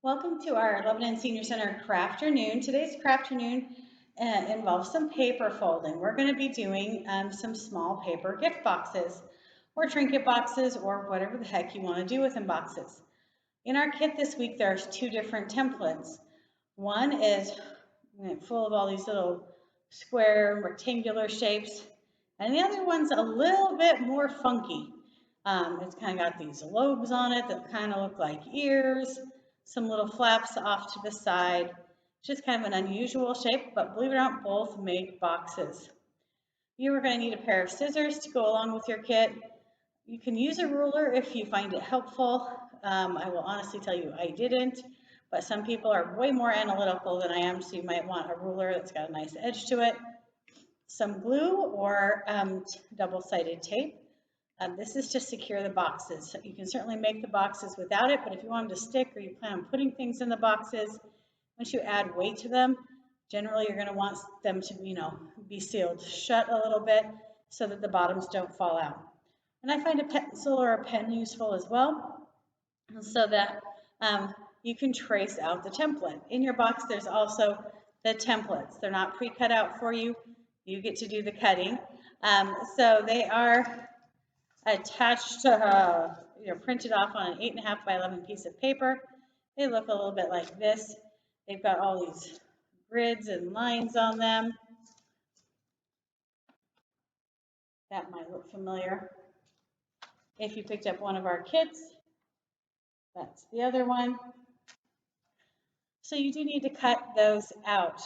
Welcome to our Lebanon Senior Center Crafternoon. Today's Crafternoon involves some paper folding. We're going to be doing some small paper gift boxes or trinket boxes or whatever the heck you want to do with them boxes. In our kit this week, there's two different templates. One is full of all these little square rectangular shapes, and the other one's a little bit more funky. It's kind of got these lobes on it that kind of look like ears, some little flaps off to the side. It's just kind of an unusual shape, but believe it or not, both make boxes. You are going to need a pair of scissors to go along with your kit. You can use a ruler if you find it helpful. I will honestly tell you I didn't, but some people are way more analytical than I am, so you might want a ruler that's got a nice edge to it. Some glue or double-sided tape. This is to secure the boxes. So you can certainly make the boxes without it, but if you want them to stick or you plan on putting things in the boxes, once you add weight to them, generally you're going to want them to, be sealed shut a little bit so that the bottoms don't fall out. And I find a pencil or a pen useful as well, so that you can trace out the template. In your box, there's also the templates. They're not pre-cut out for you. You get to do the cutting. So they are attached to, printed off on an 8.5 by 11 piece of paper. They look a little bit like this. They've got all these grids and lines on them. That might look familiar. If you picked up one of our kits, that's the other one. So you do need to cut those out.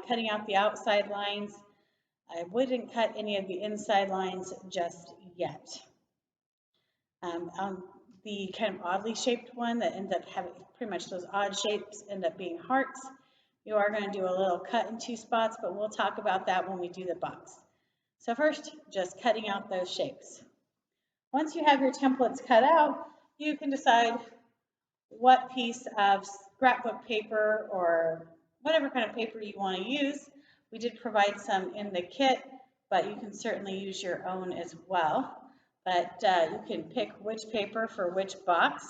Cutting out the outside lines. I wouldn't cut any of the inside lines just yet. On the kind of oddly shaped one that ends up having pretty much those odd shapes end up being hearts, you are going to do a little cut in two spots, but we'll talk about that when we do the box. So first, just cutting out those shapes. Once you have your templates cut out, you can decide what piece of scrapbook paper or whatever kind of paper you want to use. We did provide some in the kit, but you can certainly use your own as well. But you can pick which paper for which box.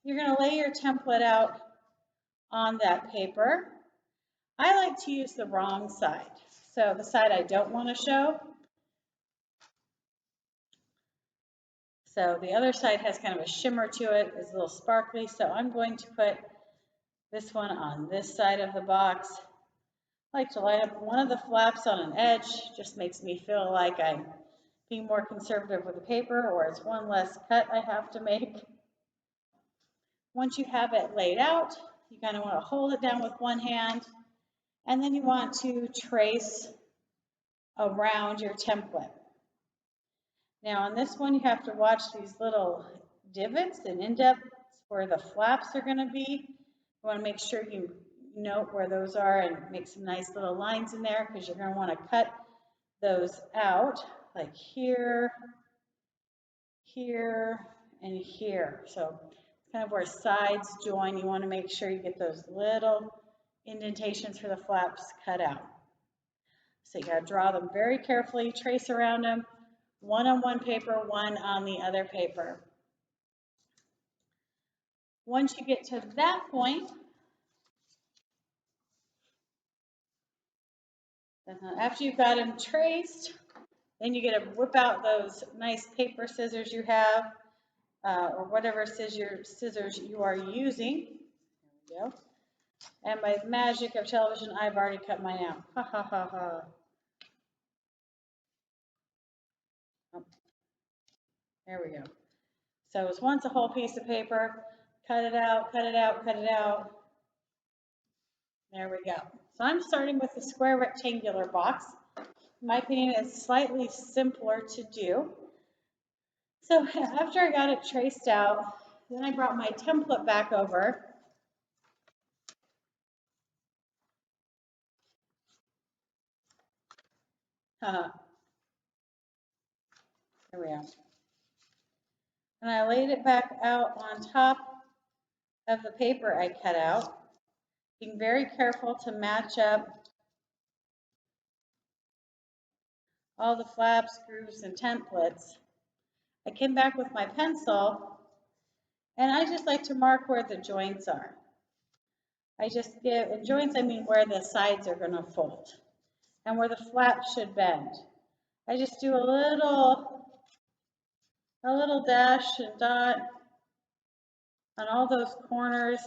You're going to lay your template out on that paper. I like to use the wrong side, so the side I don't want to show. So the other side has kind of a shimmer to it, it's a little sparkly, so I'm going to put this one on this side of the box. I like to line up one of the flaps on an edge, just makes me feel like I'm being more conservative with the paper, or it's one less cut I have to make. Once you have it laid out, you kind of want to hold it down with one hand, and then you want to trace around your template. Now on this one, you have to watch these little divots and indents where the flaps are going to be. You want to make sure you note where those are and make some nice little lines in there, because you're going to want to cut those out like here, here, and here. So kind of where sides join, you want to make sure you get those little indentations for the flaps cut out. So you got to draw them very carefully, trace around them, one on one paper, one on the other paper. Once you get to that point, after you've got them traced, then you get to whip out those nice paper scissors you have, or whatever scissors you are using. There we go. And by the magic of television, I've already cut mine out. Ha ha ha ha. Oh, there we go. So it's once a whole piece of paper. Cut it out, cut it out, cut it out. There we go. So I'm starting with the square rectangular box. In my opinion, it's slightly simpler to do. So after I got it traced out, then I brought my template back over. There we go. And I laid it back out on top of the paper I cut out, being very careful to match up all the flaps, grooves, and templates. I came back with my pencil And I just like to mark where the joints are. I just give, in joints I mean where the sides are going to fold and where the flap should bend. I just do a little dash and dot on all those corners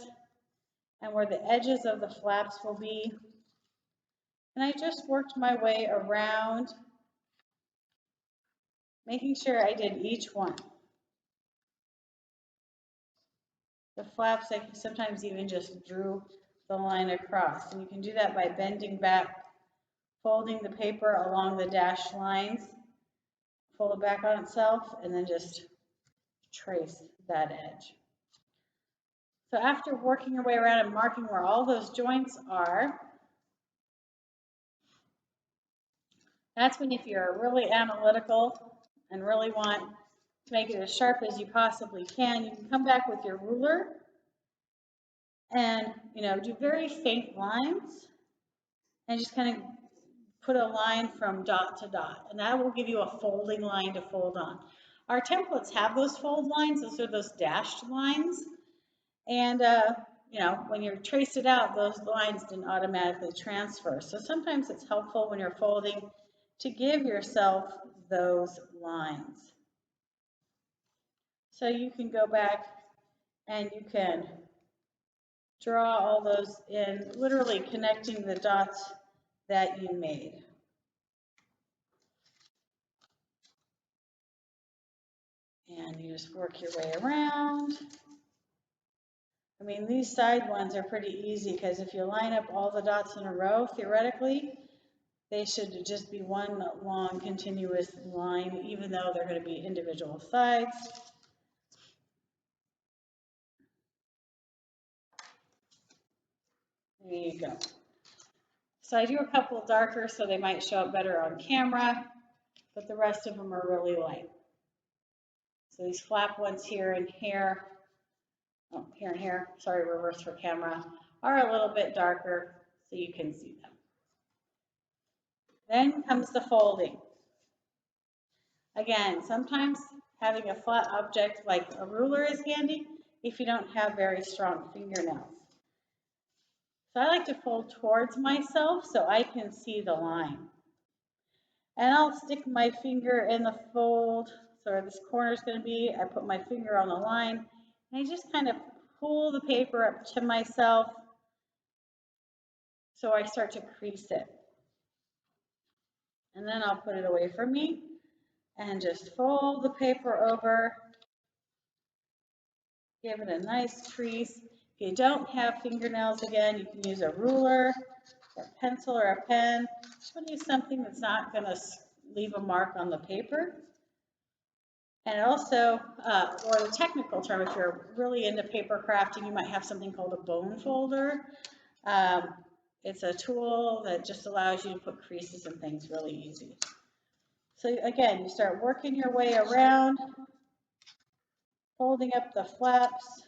and where the edges of the flaps will be. And I just worked my way around, making sure I did each one. The flaps, I sometimes even just drew the line across. And you can do that by bending back, folding the paper along the dashed lines, fold it back on itself, and then just trace that edge. So after working your way around and marking where all those joints are, that's when, if you're really analytical and really want to make it as sharp as you possibly can, you can come back with your ruler and, do very faint lines and just kind of put a line from dot to dot, and that will give you a folding line to fold on. Our templates have those fold lines, those are those dashed lines, and when you trace it out, those lines didn't automatically transfer. So sometimes it's helpful when you're folding to give yourself those lines. So you can go back and you can draw all those in, literally connecting the dots that you made. And you just work your way around. I mean, these side ones are pretty easy because if you line up all the dots in a row, theoretically, they should just be one long continuous line, even though they're going to be individual sides. There you go. So I do a couple darker so they might show up better on camera, but the rest of them are really light. So these flap ones here and here, oh, here and here, sorry, reverse for camera, are a little bit darker so you can see them. Then comes the folding. Again, sometimes having a flat object like a ruler is handy if you don't have very strong fingernails. So I like to fold towards myself so I can see the line. And I'll stick my finger in the fold, so where this corner is going to be, I put my finger on the line, and I just kind of pull the paper up to myself so I start to crease it. And then I'll put it away from me and just fold the paper over, give it a nice crease. If you don't have fingernails, again, you can use a ruler, or a pencil, or a pen. Just want to use something that's not going to leave a mark on the paper. And also, or the technical term, if you're really into paper crafting, you might have something called a bone folder. It's a tool that just allows you to put creases and things really easy. So again, you start working your way around, folding up the flaps.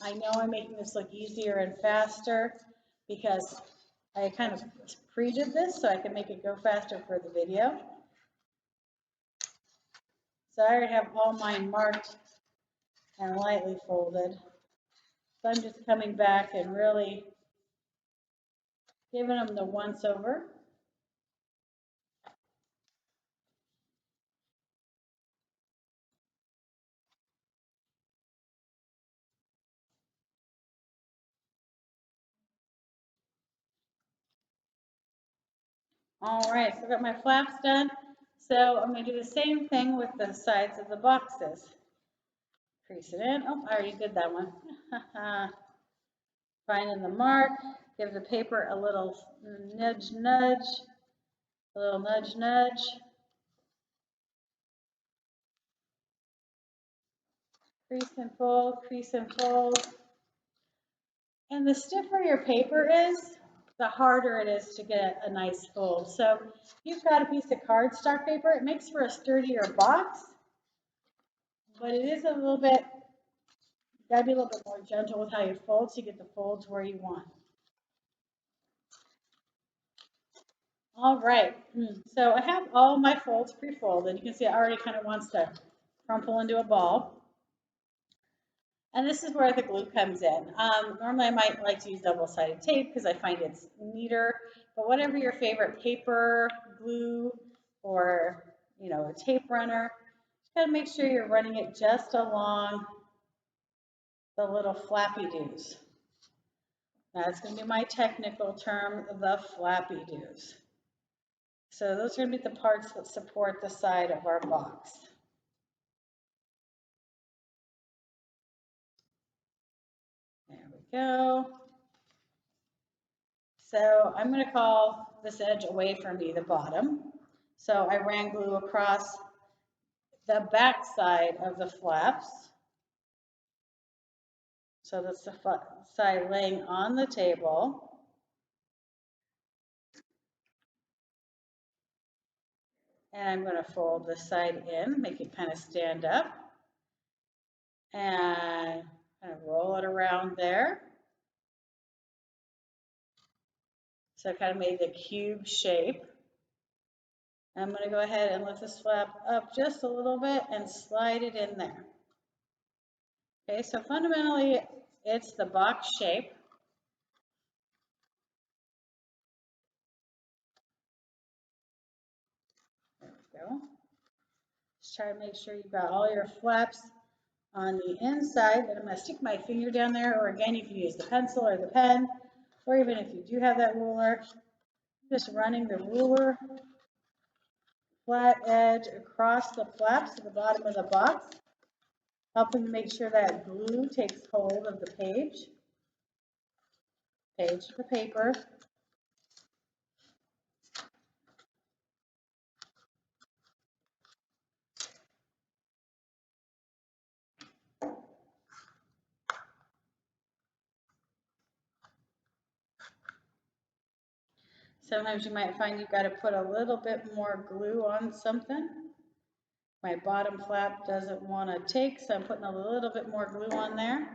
I know I'm making this look easier and faster because I kind of pre-did this so I can make it go faster for the video. So I already have all mine marked and lightly folded. So I'm just coming back and really giving them the once over. All right, so I've got my flaps done. So I'm going to do the same thing with the sides of the boxes. Crease it in. Oh, I already did that one. Finding the mark. Give the paper a little nudge, nudge. A little nudge, nudge. Crease and fold, crease and fold. And the stiffer your paper is, the harder it is to get a nice fold. So if you've got a piece of cardstock paper, it makes for a sturdier box, but it is a little bit, you gotta be a little bit more gentle with how you fold so you get the folds where you want. All right, so I have all my folds pre-folded. You can see it already kind of wants to crumple into a ball. And this is where the glue comes in. Normally I might like to use double-sided tape because I find it's neater, but whatever your favorite paper, glue, or a tape runner, just gotta make sure you're running it just along the little flappy doos. That's gonna be my technical term, the flappy doos. So those are gonna be the parts that support the side of our box. There we go. So I'm going to call this edge away from me the bottom. So I ran glue across the back side of the flaps. So that's the side laying on the table. And I'm going to fold this side in, make it kind of stand up. And kind of roll it around there. So I kind of made the cube shape. I'm going to go ahead and lift this flap up just a little bit and slide it in there. Okay, so fundamentally it's the box shape. There we go. Just try to make sure you've got all your flaps on the inside. Then I'm going to stick my finger down there, or again, you can use the pencil or the pen, or even if you do have that ruler, just running the ruler flat edge across the flaps at the bottom of the box, helping to make sure that glue takes hold of the page of the paper. Sometimes you might find you've got to put a little bit more glue on something. My bottom flap doesn't want to take, so I'm putting a little bit more glue on there.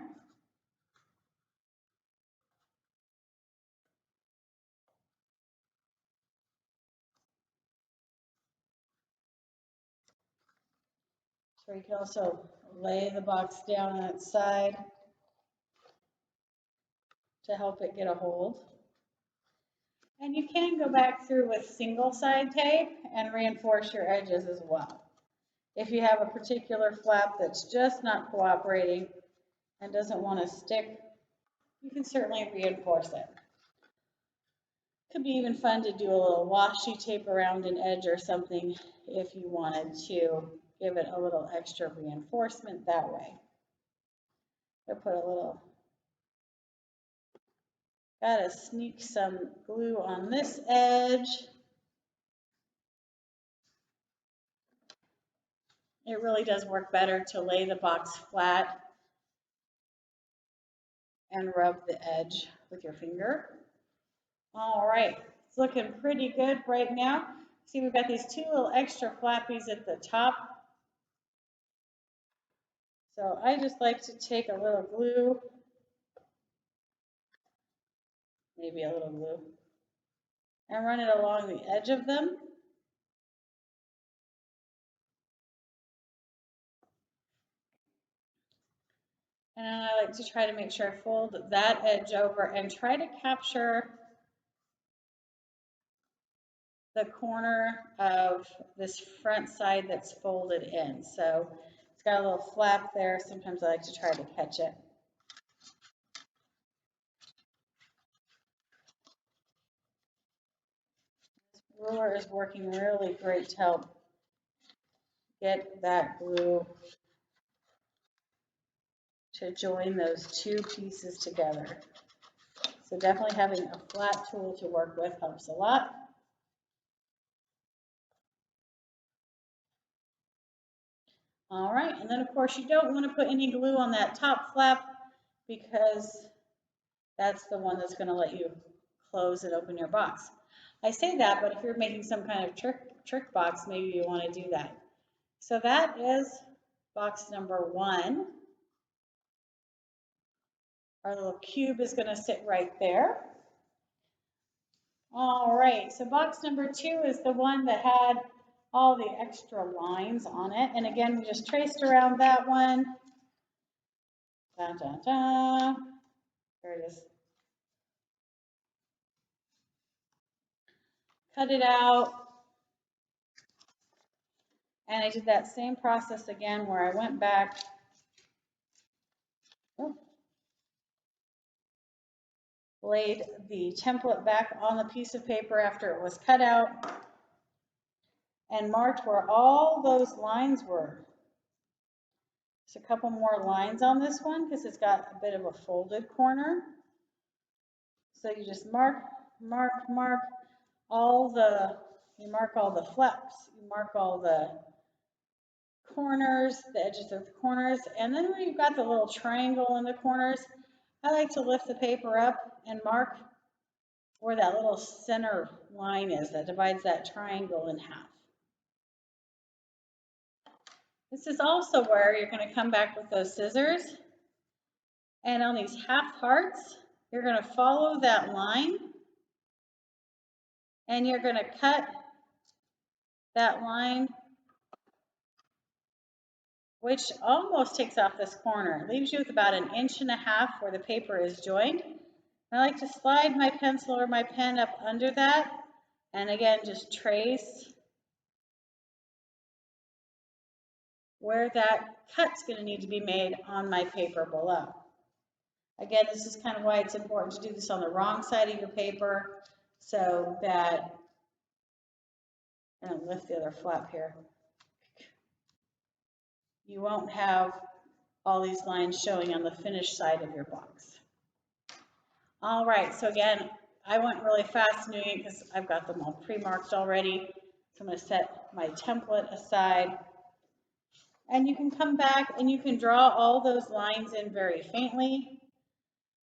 So you can also lay the box down on its side to help it get a hold. And you can go back through with single side tape and reinforce your edges as well. If you have a particular flap that's just not cooperating and doesn't want to stick, you can certainly reinforce it. Could be even fun to do a little washi tape around an edge or something if you wanted to give it a little extra reinforcement that way. I put a little, gotta sneak some glue on this edge. It really does work better to lay the box flat and rub the edge with your finger. All right, it's looking pretty good right now. See, we've got these two little extra flappies at the top. So I just like to take a little glue, maybe a little glue, and run it along the edge of them. And I like to try to make sure I fold that edge over and try to capture the corner of this front side that's folded in. So it's got a little flap there. Sometimes I like to try to catch it. This ruler is working really great to help get that glue to join those two pieces together. So definitely having a flat tool to work with helps a lot. All right, and then of course you don't want to put any glue on that top flap because that's the one that's going to let you close and open your box. I say that, but if you're making some kind of trick box, maybe you want to do that. So that is box number 1. Our little cube is going to sit right there. All right, so box number 2 is the one that had all the extra lines on it. And again, we just traced around that one. Da, da, da. There it is. Cut it out. And I did that same process again where I went back. Oh, laid the template back on the piece of paper after it was cut out and marked where all those lines were. There's a couple more lines on this one because it's got a bit of a folded corner. So you just mark all the, you mark all the flaps, you mark all the corners, the edges of the corners, and then when you've got the little triangle in the corners, I like to lift the paper up and mark where that little center line is that divides that triangle in half. This is also where you're going to come back with those scissors, and on these half hearts, you're going to follow that line, and you're going to cut that line, which almost takes off this corner. It leaves you with about 1.5 inches where the paper is joined. I like to slide my pencil or my pen up under that, and again, just trace where that cut's going to need to be made on my paper below. Again, this is kind of why it's important to do this on the wrong side of your paper so that, and lift the other flap here, you won't have all these lines showing on the finished side of your box. All right, so again, I went really fast doing it because I've got them all pre-marked already. So I'm going to set my template aside. And you can come back and you can draw all those lines in very faintly.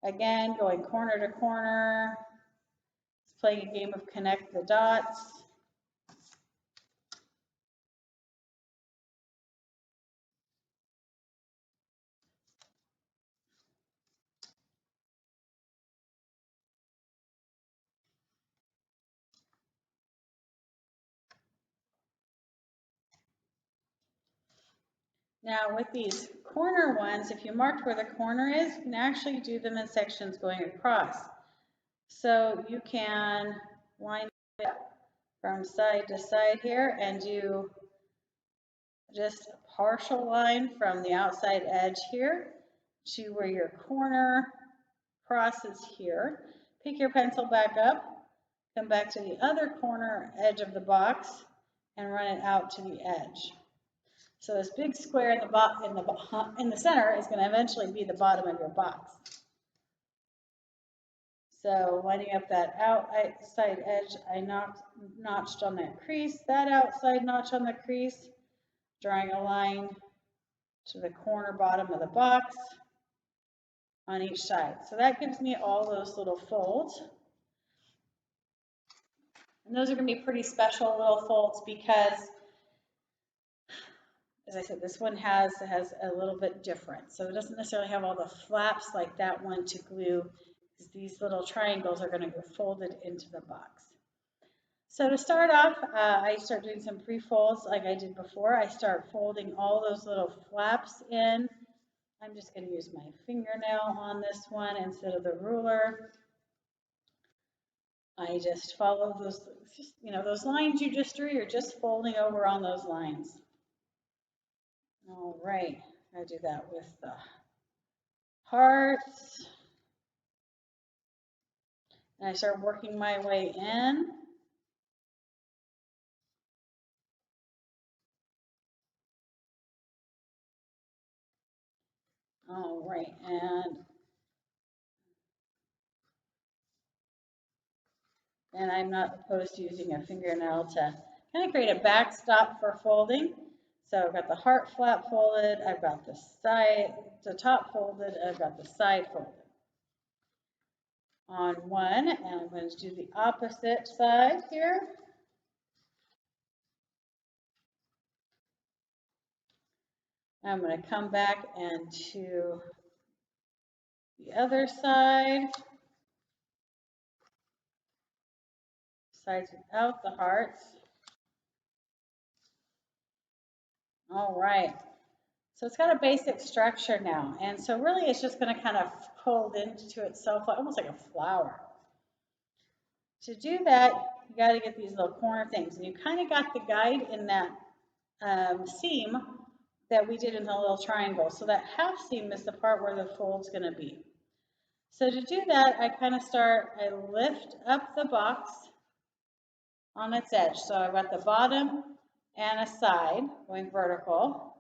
Again, going corner to corner. It's playing a game of connect the dots. Now with these corner ones, if you marked where the corner is, you can actually do them in sections going across. So you can line it from side to side here and do just a partial line from the outside edge here to where your corner crosses here. Pick your pencil back up, come back to the other corner edge of the box and run it out to the edge. So this big square in the center is going to eventually be the bottom of your box. So lining up that outside edge, I notched on that crease, that outside notch on the crease, drawing a line to the corner bottom of the box on each side. So that gives me all those little folds. And those are going to be pretty special little folds because, as I said, this one has a little bit different. So it doesn't necessarily have all the flaps like that one to glue. These little triangles are going to get folded into the box. So to start off, I start doing some pre-folds like I did before. I start folding all those little flaps in. I'm just going to use my fingernail on this one instead of the ruler. I just follow those, those lines you just drew, you're just folding over on those lines. All right, I do that with the hearts. And I start working my way in. All right, and I'm not opposed to using a fingernail to kind of create a backstop for folding. So I've got the heart flap folded, I've got the top folded, I've got the side folded on one, and I'm going to do the opposite side here. I'm going to come back and to the other side, sides without the hearts. All right, So it's got a basic structure now. And so really it's just going to kind of fold into itself, almost like a flower. To do that, you got to get these little corner things. And you kind of got the guide in that seam that we did in the little triangle. So that half seam is the part where the fold's going to be. So to do that, I lift up the box on its edge. So I've got the bottom and a side going vertical.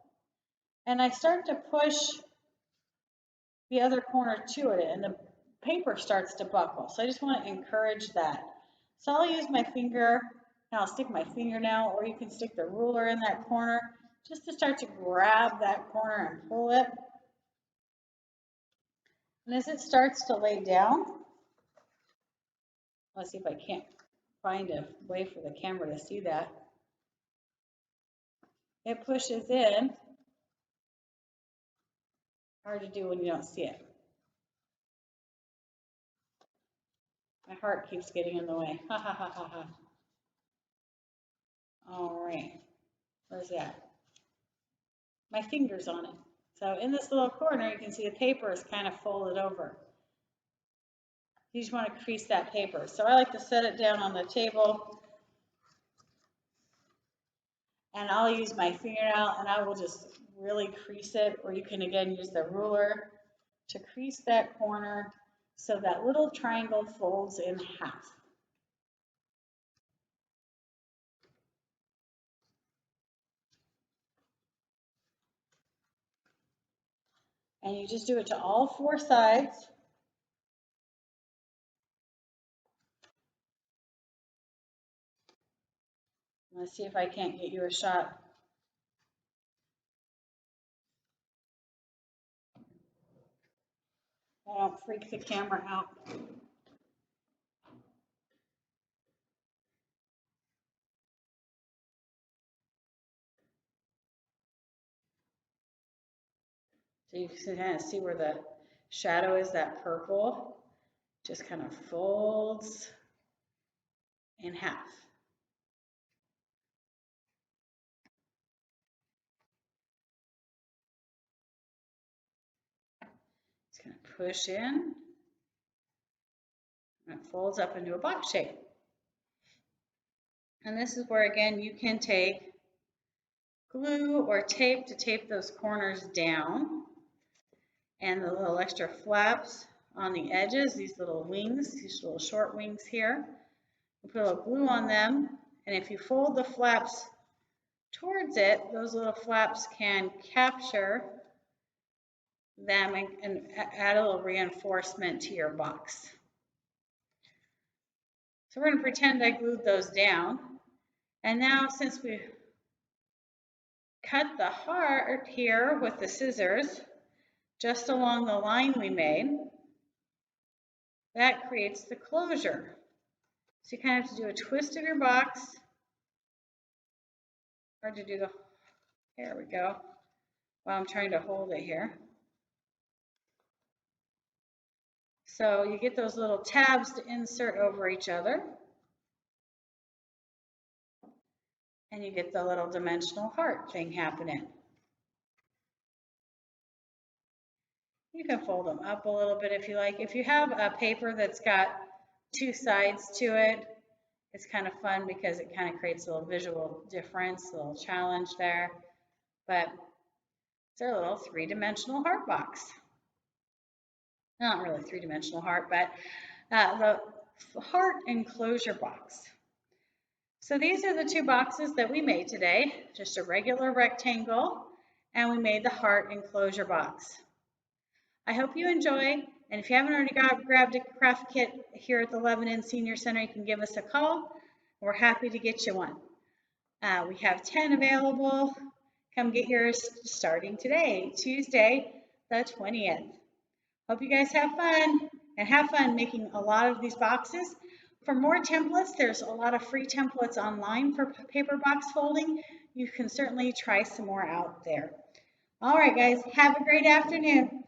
And I start to push the other corner to it, and the paper starts to buckle. So I just want to encourage that. So I'll use my finger, and I'll stick my finger now, or you can stick the ruler in that corner just to start to grab that corner and pull it. And as it starts to lay down, let's see if I can't find a way for the camera to see that. It pushes in. Hard to do when you don't see it. My heart keeps getting in the way. Ha ha ha ha ha. All right. Where's that? My finger's on it. So in this little corner, you can see the paper is kind of folded over. You just want to crease that paper. So I like to set it down on the table, and I'll use my fingernail and I will just really crease it, or you can again use the ruler to crease that corner so that little triangle folds in half. And you just do it to all four sides. Let's see if I can't get you a shot. I don't freak the camera out. So you can kind of see where the shadow is, that purple, just kind of folds in half. It's going to push in, and it folds up into a box shape. And this is where, again, you can take glue or tape to tape those corners down, and the little extra flaps on the edges, these little wings, these little short wings here. You put a little glue on them, and if you fold the flaps towards it, those little flaps can capture them and add a little reinforcement to your box. So we're going to pretend I glued those down. And now, since we cut the heart here with the scissors just along the line we made, that creates the closure. So you kind of have to do a twist of your box. Hard to do the, there we go, while I'm trying to hold it here. So you get those little tabs to insert over each other. And you get the little dimensional heart thing happening. You can fold them up a little bit if you like. If you have a paper that's got two sides to it, it's kind of fun because it kind of creates a little visual difference, a little challenge there. But it's our little three-dimensional heart box. Not really three-dimensional heart, but the heart enclosure box. So these are the two boxes that we made today, just a regular rectangle, and we made the heart enclosure box. I hope you enjoy, and if you haven't already grabbed a craft kit here at the Lebanon Senior Center, you can give us a call. We're happy to get you one. We have 10 available. Come get yours starting today, Tuesday, the 20th. Hope you guys have fun, and have fun making a lot of these boxes. For more templates, there's a lot of free templates online for paper box folding. You can certainly try some more out there. All right, guys, have a great afternoon.